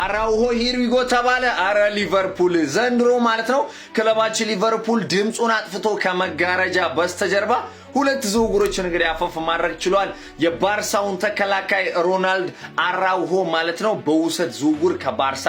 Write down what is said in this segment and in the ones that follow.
አራውሆ ሂርዊጎ ተባለ። አረ ሊቨርፑል ዘንድሮ ማለት ነው ክለባችን ሊቨርፑል ድምጹን አጥፍቶ ከመጋረጃ በስተጀርባ ሁለት ዝውውሮችን እንግዲህ አፈፍ ማድረግ ችሏል። የባርሳውን ተከላካይ ሮናልድ አራውሆ ማለት ነው በውሰት ዝውውር ከባርሳ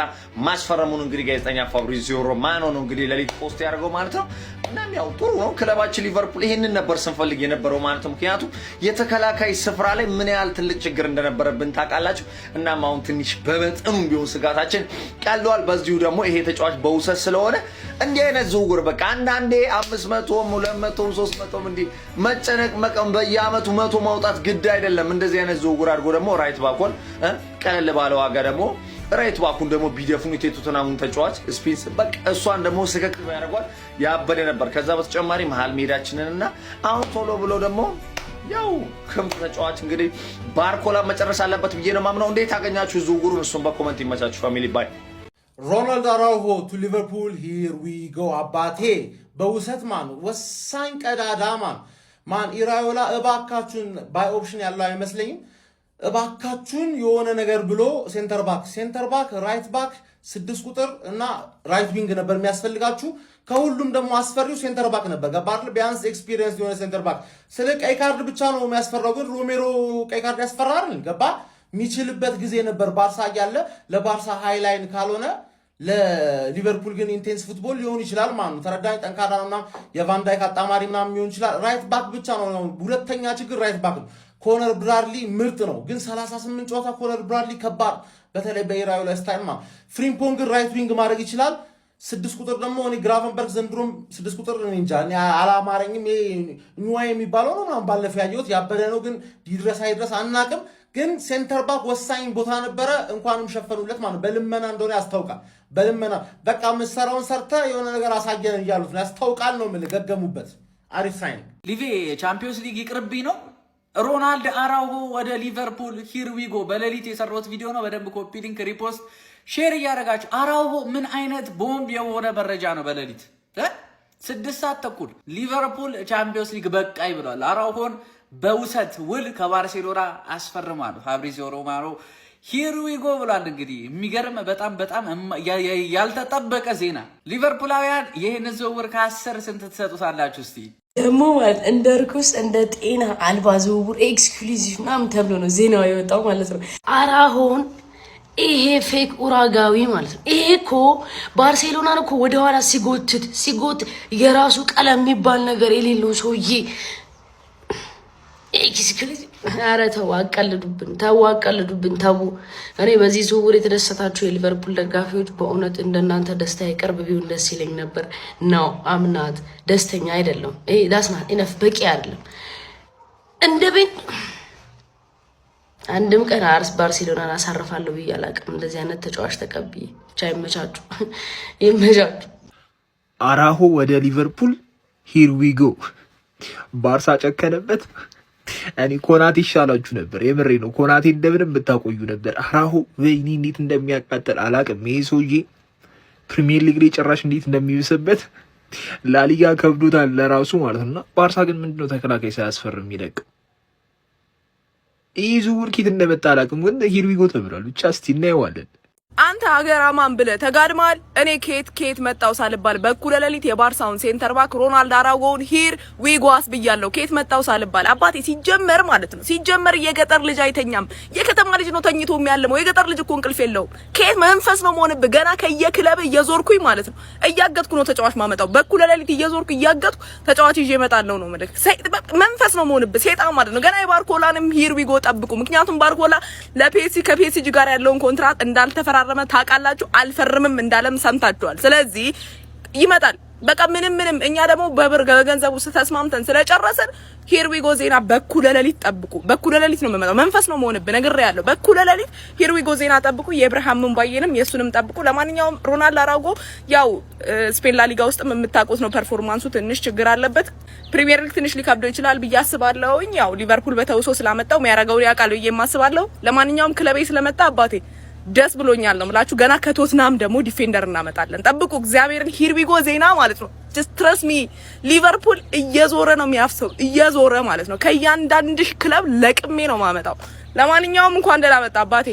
ማስፈረሙን እንግዲህ ጋዜጠኛ ፋብሪዚዮ ሮማኖ ነው እንግዲህ ለሊት ፖስት ያደርገው ማለት ነው። እናም ያው ጥሩ ነው ክለባችን ሊቨርፑል ይሄንን ነበር ስንፈልግ የነበረው ማለት ነው። ምክንያቱም የተከላካይ ስፍራ ላይ ምን ያህል ትልቅ ችግር እንደነበረብን ታውቃላችሁ። እናም አሁን ትንሽ በመጠኑ ቢሆን ስጋታችን ቀሏል። በዚሁ ደግሞ ይሄ ተጫዋች በውሰት ስለሆነ እንዲህ አይነት ዝውውር በቃ አንዳንዴ 500 200 300 እንዲህ መጨነቅ መቀም በየአመቱ 100 ማውጣት ግድ አይደለም። እንደዚህ አይነት ዝውውር አድርጎ ደግሞ ራይት ባኮን ቀለል ባለ ዋጋ ደግሞ ራይት ባኩን ደግሞ ቢደፍኑት የቶተናሙን ተጫዋች ስፒንስ በቃ እሷን ደግሞ ስከክ ያደርጓል ያበደ ነበር። ከዛ በተጨማሪ መሃል ሜዳችንንና አሁን ቶሎ ብሎ ደግሞ ያው ክንፍ ተጫዋች እንግዲህ ባርኮላ መጨረስ አለበት ብዬ ነው ማምነው። እንዴት አገኛችሁ ዝውውሩን? እሱን በኮሜንት ይመቻችሁ ፋሚሊ ባይ። ሮናልድ አራውሆ ቱ ሊቨርፑል ሂር ዊ ጎ አባቴ በውሰት ማን ወሳኝ ቀዳዳ ማን ኢራዮላ እባካችሁን ባይ ኦፕሽን ያለው አይመስለኝም። እባካችሁን የሆነ ነገር ብሎ ሴንተር ባክ ራይት ባክ 6 ቁጥር እና ራይት ዊንግ ነበር የሚያስፈልጋችሁ። ከሁሉም ደግሞ አስፈሪው ሴንተር ባክ ነበር። ገባር ቢያንስ ኤክስፒሪየንስ የሆነ ሴንተር ባክ። ስለ ቀይ ካርድ ብቻ ነው የሚያስፈራው፣ ግን ሮሜሮ ቀይ ካርድ ያስፈራል። ገባ የሚችልበት ጊዜ ነበር ባርሳ ያለ ለባርሳ ሃይላይን ካልሆነ ለሊቨርፑል ግን ኢንቴንስ ፉትቦል ሊሆን ይችላል ማለት ነው። ተረዳኝ። ጠንካራ ነው ምናምን የቫን ዳይክ አጣማሪ ምናምን ሊሆን ይችላል። ራይት ባክ ብቻ ነው። ሁለተኛ ችግር ራይት ባክ ነው። ኮነር ብራድሊ ምርጥ ነው፣ ግን 38 ጨዋታ ኮነር ብራድሊ ከባድ፣ በተለይ በኢራዮላ ስታይል ማለት ፍሪምፖንግ ራይት ዊንግ ማድረግ ይችላል። 6 ቁጥር ደግሞ እኔ ግራቨንበርግ ዘንድሮም 6 ቁጥር እንጃ እኔ አላማረኝም። ኒዋይ የሚባለው ነው ምናምን ባለፈው ያየሁት ያበደ ነው፣ ግን ይድረስ አይድረስ አናቅም። ግን ሴንተር ባክ ወሳኝ ቦታ ነበረ፣ እንኳንም ሸፈኑለት ማለት በልመና እንደሆነ ያስታውቃል። በልመና በቃ ምሰራውን ሰርተ የሆነ ነገር አሳየን እያሉት ነው ያስታውቃል ነው ምን ገገሙበት። አሪፍ ሳይን ሊቬ ቻምፒዮንስ ሊግ ይቅርብኝ ነው። ሮናልድ አራውሆ ወደ ሊቨርፑል ሂር ዊ ጎ በሌሊት የሰራሁት ቪዲዮ ነው። በደንብ ኮፒ ሊንክ ሪፖስት ሼር እያደረጋችሁ አራውሆ ምን አይነት ቦምብ የሆነ መረጃ ነው። በሌሊት 6 ሰዓት ተኩል ሊቨርፑል ቻምፒዮንስ ሊግ በቃይ ብሏል። አራውሆን በውሰት ውል ከባርሴሎና አስፈርማሉ። ፋብሪዚዮ ሮማኖ ሂር ዊ ጎ ብሏል። እንግዲህ የሚገርም በጣም ያልተጠበቀ ዜና። ሊቨርፑላውያን ይህን ዝውውር ከ10 ስንት ትሰጡታላችሁ? እስቲ ደግሞ ማለት እንደ ርኩስ እንደ ጤና አልባ ዝውውር ኤክስክሉዚቭ ምናምን ተብሎ ነው ዜናው የወጣው ማለት ነው። አራሆን ይሄ ፌክ ኡራጋዊ ማለት ነው። ይሄ እኮ ባርሴሎናን እኮ ወደኋላ ሲጎት የራሱ ቀለም የሚባል ነገር የሌለው ሰውዬ ኤክስክሉዚቭ። ኧረ ተው አቀልዱብን ተው። እኔ በዚህ ዝውውር የተደሰታችሁ የሊቨርፑል ደጋፊዎች በእውነት እንደናንተ ደስታ የቅርብ ቢሆን ደስ ይለኝ ነበር። ነው አምናት ደስተኛ አይደለም። ዳስናት ኢነፍ በቂ አይደለም። እንደ ቤት አንድም ቀን ባርሴሎናን አሳርፋለሁ ብዬ አላውቅም። እንደዚህ አይነት ተጫዋች ተቀብዬ ብቻ ይመቻችሁ። አራሆ ወደ ሊቨርፑል ሂር ዊ ጎ። ባርሳ ጨከነበት። እኔ ኮናቴ ይሻላችሁ ነበር። የምሬ ነው። ኮናቴ እንደምንም ብታቆዩ ነበር። አራሆ ወይኔ እንዴት እንደሚያቃጥል አላውቅም። ይሄ ሰውዬ ፕሪሚየር ሊግ ላይ ጭራሽ እንዴት እንደሚብስበት ላሊጋ ከብዶታል ለራሱ ማለት ነውና ባርሳ ግን ምንድነው ተከላካይ ሳያስፈርም የሚለቅ? ይህ ዝውውር ኬት እንደመጣ አላውቅም፣ ግን ሂር ዊ ጎ ተብሏል። ብቻ እስቲ እናየዋለን። አንተ ሀገር አማን ብለህ ተጋድማል። እኔ ኬት መጣው ሳልባል በኩለ ሌሊት የባርሳውን ሴንተር ባክ ሮናልድ አራውሆን ሂር ዊ ጎ አስብያለሁ። ኬት መጣው ሳልባል አባቴ ሲጀመር ማለት ነው። ሲጀመር የገጠር ልጅ አይተኛም፣ የከተማ ልጅ ነው ተኝቶ የሚያልመው። የገጠር ልጅ እኮ እንቅልፍ የለውም። ኬት መንፈስ ነው መሆንብህ። ገና ከየክለብ እየዞርኩኝ ማለት ነው እያገጥኩ ነው ተጫዋች ማመጣው። በኩለ ሌሊት እየዞርኩ እያገጥኩ ተጫዋች ይዤ እመጣለሁ ነው ማለት መንፈስ ነው መሆንብህ። ሴጣን ማለት ነው። ገና የባርኮላንም ሂር ዊ ጎ ጠብቁ። ምክንያቱም ባርኮላ ከፒኤስጂ ጋር ያለውን ኮንትራት እንዳልተፈራ ታውቃላችሁ። አልፈርምም እንዳለም ሰምታችኋል። ስለዚህ ይመጣል። በቃ ምንም እኛ ደግሞ በብር ገንዘቡ ተስማምተን ስለጨረሰን ሂር ዊ ጎ ዜና በኩለ ሌሊት ጠብቁ። በኩለ ሌሊት ነው የምመጣው። መንፈስ ነው መሆንብህ ነግሬያለሁ። በኩለ ሌሊት ሂር ዊ ጎ ዜና ጠብቁ። የኢብራሂም ሙምባዬንም የሱንም ጠብቁ። ለማንኛውም ሮናልድ አራውሆ ያው ስፔን ላሊጋ ውስጥ የምታውቁት ነው። ፐርፎርማንሱ ትንሽ ችግር አለበት። ፕሪሚየር ሊግ ትንሽ ሊከብደው ይችላል ብዬ አስባለሁኝ። ያው ሊቨርፑል በተውሶ ስላመጣው የሚያረጋው ያውቃል ብዬ የማስባለሁ። ለማንኛውም ክለቤ ስለመጣ አባቴ ደስ ብሎኛል ነው የምላችሁ። ገና ከቶትናም ደግሞ ዲፌንደር እናመጣለን። ጠብቁ እግዚአብሔርን። ሂር ዊ ጎ ዜና ማለት ነው። just trust me ሊቨርፑል እየዞረ ነው የሚያፍሰው፣ እየዞረ ማለት ነው። ከእያንዳንድሽ ክለብ ለቅሜ ነው ማመጣው። ለማንኛውም እንኳን ደህና መጣ አባቴ።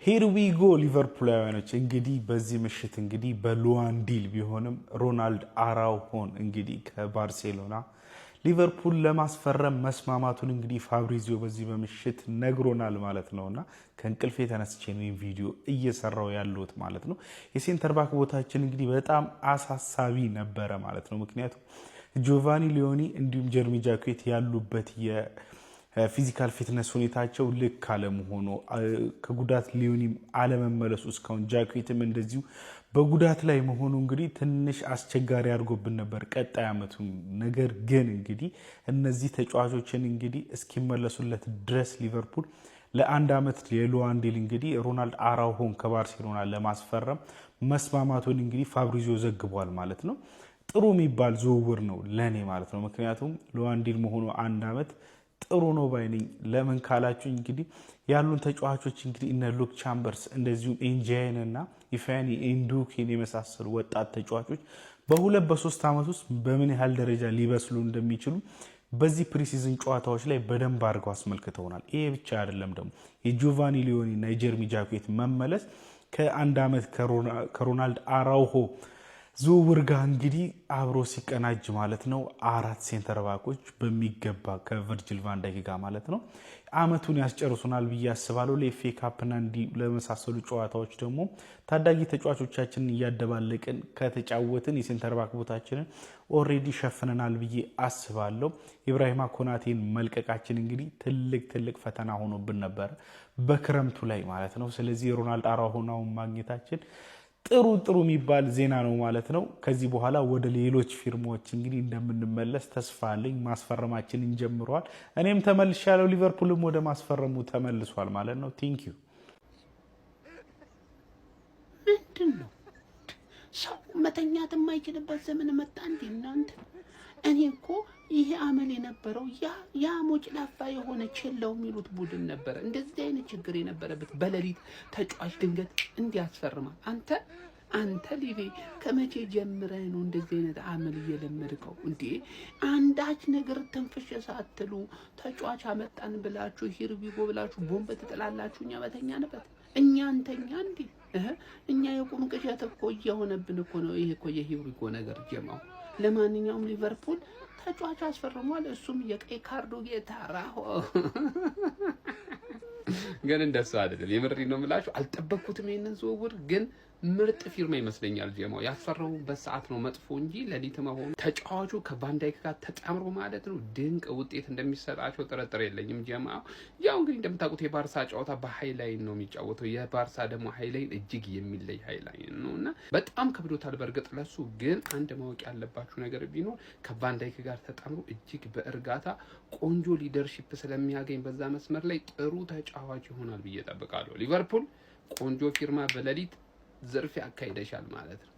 ሂር ዊ ጎ ሊቨርፑላውያኖች እንግዲህ በዚህ ምሽት እንግዲህ በሉዋን ዲል ቢሆንም ሮናልድ አራውሆን እንግዲህ ከባርሴሎና ሊቨርፑል ለማስፈረም መስማማቱን እንግዲህ ፋብሪዚዮ በዚህ በምሽት ነግሮናል ማለት ነውና ከእንቅልፌ ተነስቼ ነው ቪዲዮ እየሰራው ያለሁት ማለት ነው። የሴንተር ባክ ቦታችን እንግዲህ በጣም አሳሳቢ ነበረ ማለት ነው። ምክንያቱም ጆቫኒ ሊዮኒ እንዲሁም ጀርሚ ጃኩዌት ያሉበት ፊዚካል ፊትነስ ሁኔታቸው ልክ አለመሆኑ ከጉዳት ሊዮኒም አለመመለሱ እስካሁን ጃኩዌትም እንደዚሁ በጉዳት ላይ መሆኑ እንግዲህ ትንሽ አስቸጋሪ አድርጎብን ነበር ቀጣይ አመቱ። ነገር ግን እንግዲህ እነዚህ ተጫዋቾችን እንግዲህ እስኪመለሱለት ድረስ ሊቨርፑል ለአንድ አመት የሉዋን ዲል እንግዲህ ሮናልድ አራውሆን ከባርሴሎና ለማስፈረም መስማማቱን እንግዲህ ፋብሪዚዮ ዘግቧል ማለት ነው። ጥሩ የሚባል ዝውውር ነው ለኔ ማለት ነው። ምክንያቱም ሉዋን ዲል መሆኑ አንድ አመት ጥሩ ነው ባይነኝ። ለምን ካላችሁ እንግዲህ ያሉን ተጫዋቾች እንግዲህ እነ ሉክ ቻምበርስ እንደዚሁም ኢንጃይን እና ኢፋኒ ኢንዱኪን የመሳሰሉ ወጣት ተጫዋቾች በሁለት በሶስት አመት ውስጥ በምን ያህል ደረጃ ሊበስሉ እንደሚችሉ በዚህ ፕሪሲዝን ጨዋታዎች ላይ በደንብ አድርገው አስመልክተውናል። ይሄ ብቻ አይደለም ደግሞ የጆቫኒ ሊዮኒ እና የጀርሚ ጃኩዌት መመለስ ከአንድ አመት ከሮናልድ አራውሆ ዝውውር ጋር እንግዲህ አብሮ ሲቀናጅ ማለት ነው። አራት ሴንተር ባኮች በሚገባ ከቨርጂል ቫን ዳይክ ጋር ማለት ነው አመቱን ያስጨርሱናል ብዬ አስባለሁ። ለኤፍኤ ካፕና እንዲህ ለመሳሰሉ ጨዋታዎች ደግሞ ታዳጊ ተጫዋቾቻችንን እያደባለቅን ከተጫወትን የሴንተር ባክ ቦታችንን ኦሬዲ ሸፍነናል ብዬ አስባለሁ። ኢብራሂማ ኮናቴን መልቀቃችን እንግዲህ ትልቅ ፈተና ሆኖብን ነበር በክረምቱ ላይ ማለት ነው። ስለዚህ ሮናልድ አራውሆን ማግኘታችን ጥሩ የሚባል ዜና ነው ማለት ነው። ከዚህ በኋላ ወደ ሌሎች ፊርማዎች እንግዲህ እንደምንመለስ ተስፋ አለኝ። ማስፈረማችንን ጀምሯል። እኔም ተመልሻለሁ። ሊቨርፑልም ወደ ማስፈረሙ ተመልሷል ማለት ነው። ቴንክ ዩ። ምንድነው ሰው መተኛት የማይችልበት ዘመን መጣ እንዴ እናንተ? እኔ እኮ ይሄ አመል የነበረው ያ ሞጭ ላፋ የሆነ ቼላው የሚሉት ቡድን ነበር እንደዚህ አይነት ችግር የነበረበት በሌሊት ተጫዋች ድንገት እንዲያስፈርማል። አንተ ሊቬ ከመቼ ጀምረህ ነው እንደዚህ አይነት አመል እየለመድከው እንዴ? አንዳች ነገር ተንፈሽ ሳትሉ ተጫዋች አመጣን ብላችሁ ሂር ዊጎ ብላችሁ ቦምብ ትጥላላችሁ። እኛ በተኛንበት እኛ አንተኛ እንዴ? እኛ የቁም ቅዠት እኮ እየሆነብን እኮ ነው። ይሄ እኮ የሂር ዊጎ ነገር ጀማው። ለማንኛውም ሊቨርፑል ተጫዋች አስፈርሟል። እሱም የቀይ ካርዱ ጌታ ራሆ ግን እንደሱ አይደለም። የምሬ ነው የምላችሁ። አልጠበቅኩትም ይሄንን ዝውውር ግን ምርጥ ፊርማ ይመስለኛል። ጀማው ያስፈረሙበት ሰዓት ነው መጥፎ እንጂ ለሊት መሆኑ ተጫዋቹ ከቫን ዳይክ ጋር ተጣምሮ ማለት ነው ድንቅ ውጤት እንደሚሰጣቸው ጥርጥር የለኝም። ጀማው ያው እንግዲህ እንደምታውቁት የባርሳ ጨዋታ በሃይላይን ነው የሚጫወተው። የባርሳ ደግሞ ሃይላይን እጅግ የሚለይ ሃይላይን ነውና በጣም ከብዶታል። በርግጥ ለሱ ግን አንድ ማወቅ ያለባችሁ ነገር ቢኖር ከቫን ዳይክ ጋር ተጣምሮ እጅግ በእርጋታ ቆንጆ ሊደርሺፕ ስለሚያገኝ በዛ መስመር ላይ ጥሩ ተጫዋች ይሆናል ብዬ እጠብቃለሁ። ሊቨርፑል ቆንጆ ፊርማ በሌሊት ዘርፍ ያካሂደሻል ማለት ነው።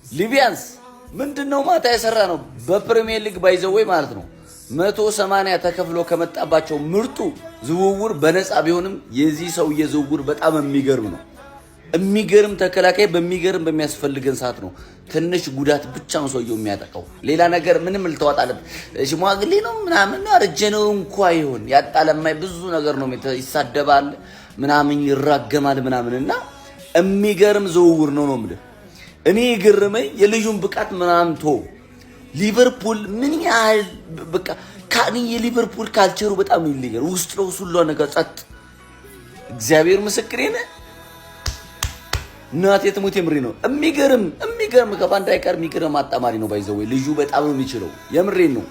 ሊቢያንስ ምንድነው ማታ የሰራ ነው በፕሪሚየር ሊግ ባይዘወይ ማለት ነው 180 ተከፍሎ ከመጣባቸው ምርጡ ዝውውር በነፃ ቢሆንም የዚህ ሰውዬ ዝውውር በጣም የሚገርም ነው። የሚገርም ተከላካይ በሚያስፈልገን ሰዓት ነው። ትንሽ ጉዳት ብቻ ነው ሰውየው የሚያጠቃው። ሌላ ነገር ምንም ልተዋጣለት ሽማግሌ ነው ምናምን አረጀነው እንኳን ይሁን ያጣለማይ ብዙ ነገር ነው ይሳደባል ምናምን ይራገማል ምናምንና የሚገርም ዝውውር ነው ማለት እኔ ይገርመኝ የልጁን ብቃት ምናምንቶ ሊቨርፑል ምን ያህል በቃ ካኒ የሊቨርፑል ካልቸሩ በጣም ይለያል። ውስጥ ነው ሁሉ ነገር ጸጥ እግዚአብሔር ምስክሬ ነው። እናቴ ትሙት የምሪ ነው። የሚገርም ከቫን ዳይክ ጋር የሚገርም አጣማሪ ነው። ባይዘው ልጁ በጣም ነው የሚችለው። የምሬን ነው።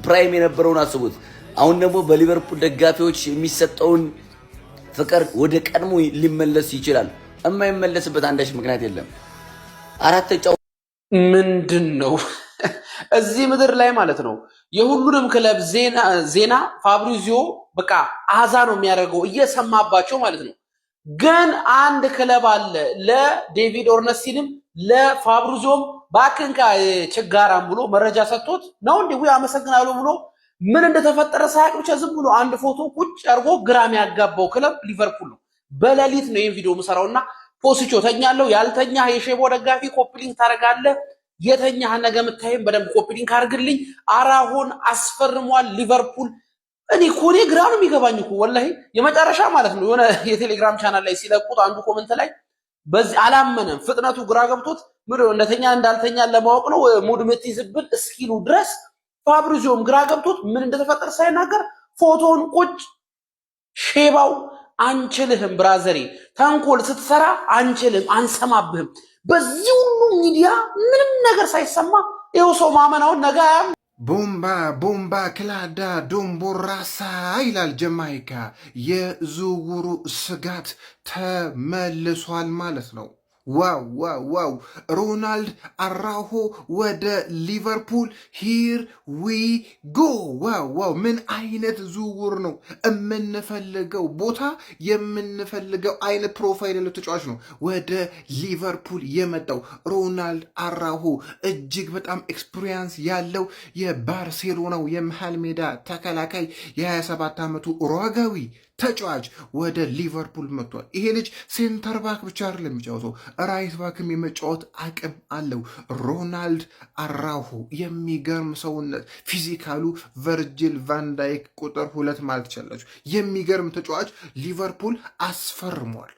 ፕራይም የነበረውን አስቡት። አሁን ደግሞ በሊቨርፑል ደጋፊዎች የሚሰጠውን ፍቅር ወደ ቀድሞ ሊመለስ ይችላል። የማይመለስበት አንዳች ምክንያት የለም። አራት ተጫው ምንድነው እዚህ ምድር ላይ ማለት ነው የሁሉንም ክለብ ዜና ፋብሪዚዮ በቃ አዛ ነው የሚያደርገው እየሰማባቸው ማለት ነው። ግን አንድ ክለብ አለ ለዴቪድ ኦርነስቲንም ለፋብሪዚዮም ባክንካ ችጋራም ብሎ መረጃ ሰጥቶት ነው እንዴ አመሰግናለሁ ብሎ ምን እንደተፈጠረ ሳያቅ ብቻ ዝም ብሎ አንድ ፎቶ ቁጭ አድርጎ ግራም ያጋባው ክለብ ሊቨርፑል ነው። በሌሊት ነው ይሄን ቪዲዮ መሰራውና ፖስቾ ተኛለው ያልተኛ የሼቦ ደጋፊ ኮፒሊንግ ታረጋለህ። የተኛ ነገ ምታይም በደንብ ኮፒሊንግ አርግልኝ። አራሆን አስፈርሟል ሊቨርፑል እኔ ኮኔ ግራ ነው የሚገባኝ እኮ ወላሂ የመጨረሻ ማለት ነው። የሆነ የቴሌግራም ቻናል ላይ ሲለቁት አንዱ ኮመንት ላይ በዚህ አላመነም፣ ፍጥነቱ ግራ ገብቶት ምንድን ነው እንደተኛ እንዳልተኛ ለማወቅ ነው ሙድ የምትይዝብን እስኪሉ ድረስ ፋብሪዚዮም ግራ ገብቶት ምን እንደተፈጠረ ሳይናገር ፎቶውን ቁጭ ሼባው አንችልህም ብራዘሬ፣ ተንኮል ስትሰራ አንችልም፣ አንሰማብህም። በዚህ ሁሉ ሚዲያ ምንም ነገር ሳይሰማ ይኸው ሰው ማመናውን ነገ ቦምባ ቦምባ ክላዳ ዶምቦራሳ ይላል ጀማይካ። የዝውውሩ ስጋት ተመልሷል ማለት ነው። ዋው ዋው ዋው! ሮናልድ አራሆ ወደ ሊቨርፑል ሂር ዊ ጎ። ዋው ዋው! ምን አይነት ዝውውር ነው! የምንፈልገው ቦታ የምንፈልገው አይነት ፕሮፋይል ያለው ተጫዋች ነው ወደ ሊቨርፑል የመጣው ሮናልድ አራሆ። እጅግ በጣም ኤክስፒሪየንስ ያለው የባርሴሎናው የመሃል ሜዳ ተከላካይ የ27 ዓመቱ ኡሩጓዊ ተጫዋች ወደ ሊቨርፑል መጥቷል። ይሄ ልጅ ሴንተር ባክ ብቻ አይደለም የሚጫወተው፣ ራይት ባክም የመጫወት አቅም አለው። ሮናልድ አራሆ የሚገርም ሰውነት፣ ፊዚካሉ ቨርጂል ቫንዳይክ ቁጥር 2 ማለት ይቻላችሁ። የሚገርም ተጫዋች ሊቨርፑል አስፈርሟል።